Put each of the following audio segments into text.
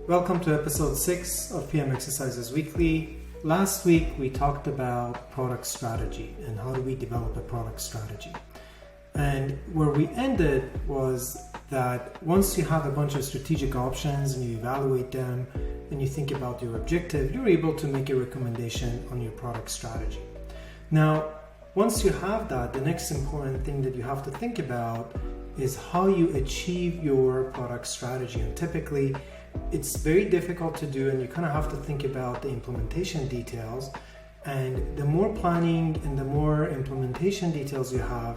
Welcome to episode 6 of PM Exercises Weekly. Last week we talked about product strategy and how do we develop a product strategy. And where we ended was that once you have a bunch of strategic options and you evaluate them and you think about your objective, you're able to make a recommendation on your product strategy. Now, once you have that, the next important thing that you have to think about is how you achieve your product strategy. And typically, it's very difficult to do, and you kind of have to think about the implementation details. And the more planning and the more implementation details you have,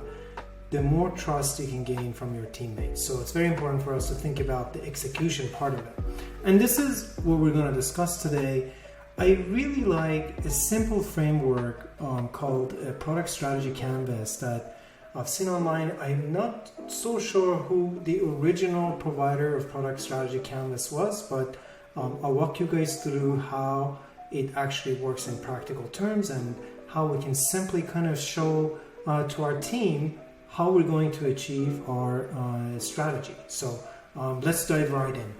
the more trust you can gain from your teammates. So it's very important for us to think about the execution part of it. And this is what we're going to discuss today. I really like a simple framework called a product strategy canvas that I've seen online. I'm not so sure who the original provider of product strategy canvas was, but I'll walk you guys through how it actually works in practical terms and how we can simply kind of show to our team how we're going to achieve our strategy. So let's dive right in.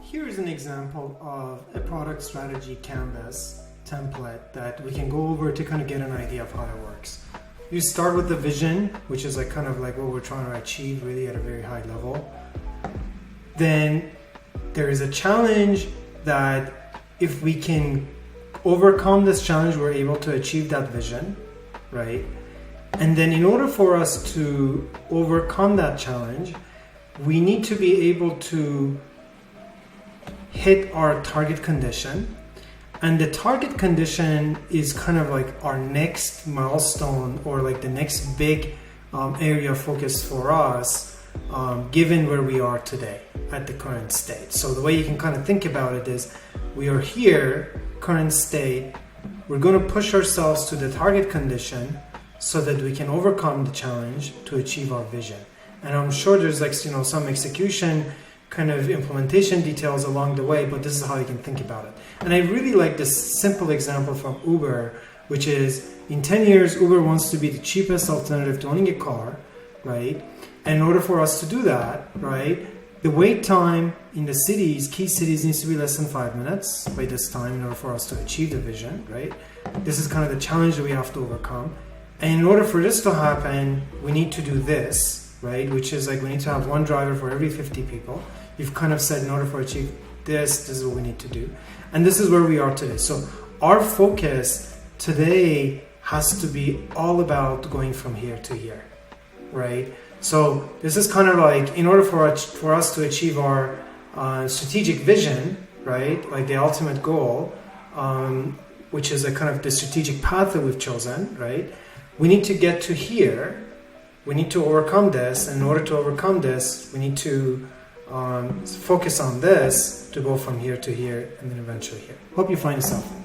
Here's an example of a product strategy canvas template that we can go over to kind of get an idea of how it works. You start with the vision, which is like kind of like what we're trying to achieve really at a very high level. Then there is a challenge that if we can overcome this challenge, we're able to achieve that vision, right? And then in order for us to overcome that challenge, we need to be able to hit our target condition. And the target condition is kind of like our next milestone or like the next big area of focus for us, given where we are today at the current state. So the way you can kind of think about it is we are here, current state, we're going to push ourselves to the target condition so that we can overcome the challenge to achieve our vision. And I'm sure there's like, some execution kind of implementation details along the way, but this is how you can think about it. And I really like this simple example from Uber, which is in 10 years, Uber wants to be the cheapest alternative to owning a car, right? And in order for us to do that, right, the wait time in the cities, key cities, needs to be less than 5 minutes by this time in order for us to achieve the vision, right? This is kind of the challenge that we have to overcome. And in order for this to happen, we need to do this, right? Which is like we need to have one driver for every 50 people. You've kind of said in order for achieve this is what we need to do. And this is where we are today. So our focus today has to be all about going from here to here, right? So this is kind of like in order for us to achieve our strategic vision, right? Like the ultimate goal, which is a kind of the strategic path that we've chosen, right? We need to get to here. We need to overcome this. And in order to overcome this, we need to focus on this to go from here to here and then eventually here. Hope you find this helpful.